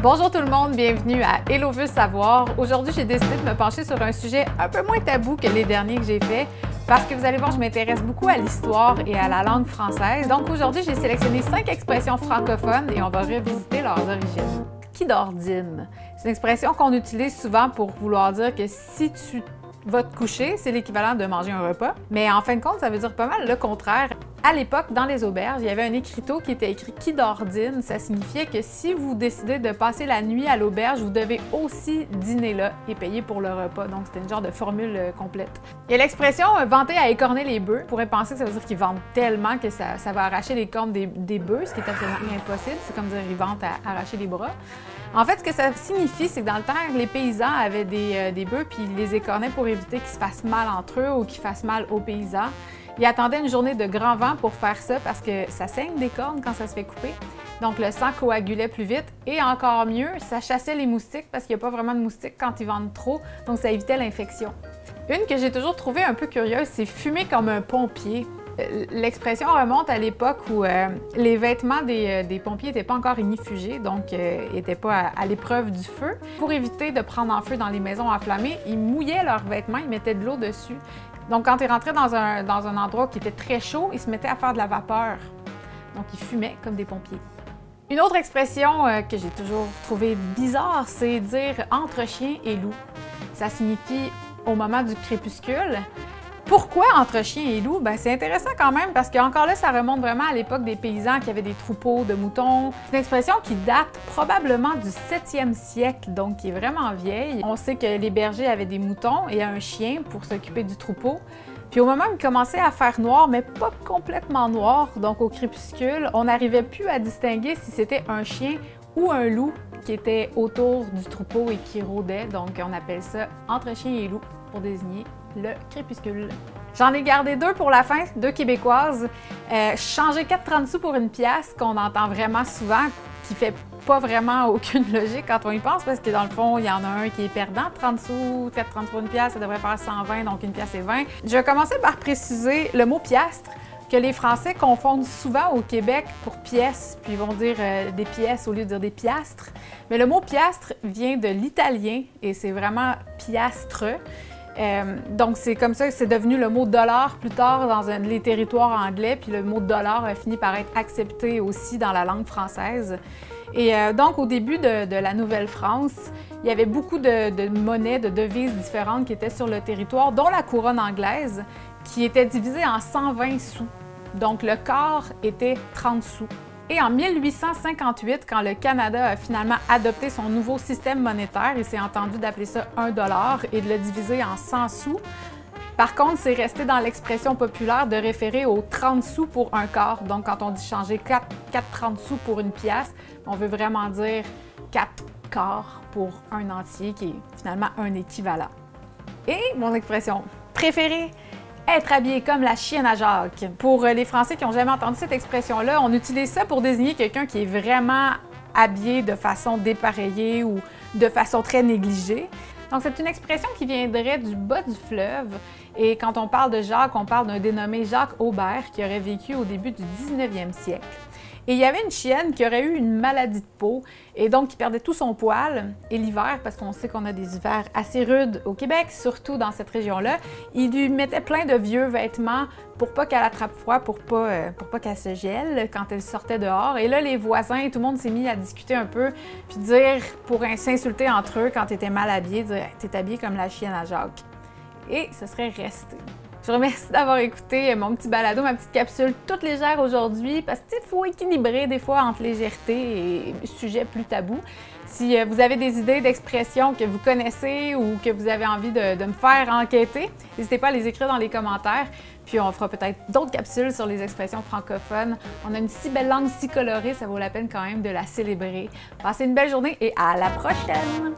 Bonjour tout le monde, bienvenue à Hello veut savoir. Aujourd'hui, j'ai décidé de me pencher sur un sujet un peu moins tabou que les derniers que j'ai faits parce que vous allez voir, je m'intéresse beaucoup à l'histoire et à la langue française. Donc aujourd'hui, j'ai sélectionné 5 expressions francophones et on va revisiter leurs origines. Qui dordine? C'est une expression qu'on utilise souvent pour vouloir dire que si tu vas te coucher, c'est l'équivalent de manger un repas. Mais en fin de compte, ça veut dire pas mal le contraire. À l'époque, dans les auberges, il y avait un écriteau qui était écrit « Qui dordine ». Ça signifiait que si vous décidez de passer la nuit à l'auberge, vous devez aussi dîner là et payer pour le repas. Donc, c'était une genre de formule complète. Il y a l'expression « vanter à écorner les bœufs ». On pourrait penser que ça veut dire qu'ils vantent tellement que ça va arracher les cornes des bœufs, ce qui est absolument impossible. C'est comme dire « ils vantent à arracher les bras ». En fait, ce que ça signifie, c'est que dans le temps, les paysans avaient des bœufs puis ils les écornaient pour éviter qu'ils se fassent mal entre eux ou qu'ils fassent mal aux paysans. Ils attendaient une journée de grand vent pour faire ça parce que ça saigne des cornes quand ça se fait couper. Donc le sang coagulait plus vite et encore mieux, ça chassait les moustiques parce qu'il n'y a pas vraiment de moustiques quand ils vendent trop, donc ça évitait l'infection. Une que j'ai toujours trouvée un peu curieuse, c'est fumer comme un pompier. L'expression remonte à l'époque où les vêtements des pompiers n'étaient pas encore ignifugés, donc n'étaient pas à l'épreuve du feu. Pour éviter de prendre en feu dans les maisons enflammées, ils mouillaient leurs vêtements, ils mettaient de l'eau dessus. Donc quand ils rentraient dans un endroit qui était très chaud, ils se mettaient à faire de la vapeur. Donc ils fumaient comme des pompiers. Une autre expression que j'ai toujours trouvée bizarre, c'est dire « entre chien et loup ». Ça signifie « au moment du crépuscule ». Pourquoi entre chien et loup? C'est intéressant quand même parce qu'encore là, ça remonte vraiment à l'époque des paysans qui avaient des troupeaux de moutons. C'est une expression qui date probablement du 7e siècle, donc qui est vraiment vieille. On sait que les bergers avaient des moutons et un chien pour s'occuper du troupeau. Puis au moment où il commençait à faire noir, mais pas complètement noir, donc au crépuscule, on n'arrivait plus à distinguer si c'était un chien ou un loup qui était autour du troupeau et qui rôdait. Donc on appelle ça entre chien et loup pour désigner le crépuscule. J'en ai gardé 2 pour la fin, 2 québécoises. Changer 4,30 sous pour une pièce, qu'on entend vraiment souvent, qui fait pas vraiment aucune logique quand on y pense, parce que dans le fond, il y en a un qui est perdant, 30 sous, 4,30 pour une pièce, ça devrait faire 120, donc une pièce est 20. Je vais commencer par préciser le mot piastre, que les Français confondent souvent au Québec pour pièces, puis ils vont dire des pièces au lieu de dire des piastres. Mais le mot piastre vient de l'italien, et c'est vraiment piastre. Donc c'est comme ça que c'est devenu le mot dollar plus tard dans les territoires anglais, puis le mot dollar a fini par être accepté aussi dans la langue française. Et donc au début de la Nouvelle-France, il y avait beaucoup de monnaies, de devises différentes qui étaient sur le territoire, dont la couronne anglaise, qui était divisée en 120 sous. Donc le quart était 30 sous. Et en 1858, quand le Canada a finalement adopté son nouveau système monétaire, il s'est entendu d'appeler ça 1 $ et de le diviser en 100 sous. Par contre, c'est resté dans l'expression populaire de référer aux 30 sous pour un quart. Donc, quand on dit changer 4,30 sous pour une pièce, on veut vraiment dire 4 quarts pour un entier, qui est finalement un équivalent. Et mon expression préférée, être habillé comme la chienne à Jacques. Pour les Français qui n'ont jamais entendu cette expression-là, on utilise ça pour désigner quelqu'un qui est vraiment habillé de façon dépareillée ou de façon très négligée. Donc c'est une expression qui viendrait du bas du fleuve. Et quand on parle de Jacques, on parle d'un dénommé Jacques Aubert qui aurait vécu au début du 19e siècle. Et il y avait une chienne qui aurait eu une maladie de peau et donc qui perdait tout son poil. Et l'hiver, parce qu'on sait qu'on a des hivers assez rudes au Québec, surtout dans cette région-là, il lui mettait plein de vieux vêtements pour pas qu'elle attrape froid, pour pas qu'elle se gèle quand elle sortait dehors. Et là, les voisins, tout le monde s'est mis à discuter un peu, puis dire, pour s'insulter entre eux quand t'étais mal habillé, dire « t'es habillé comme la chienne à Jacques ». Et ce serait resté. Je vous remercie d'avoir écouté mon petit balado, ma petite capsule toute légère aujourd'hui, parce qu'il faut équilibrer des fois entre légèreté et sujets plus tabous. Si vous avez des idées d'expressions que vous connaissez ou que vous avez envie de me faire enquêter, n'hésitez pas à les écrire dans les commentaires. Puis on fera peut-être d'autres capsules sur les expressions francophones. On a une si belle langue, si colorée, ça vaut la peine quand même de la célébrer. Passez une belle journée et à la prochaine!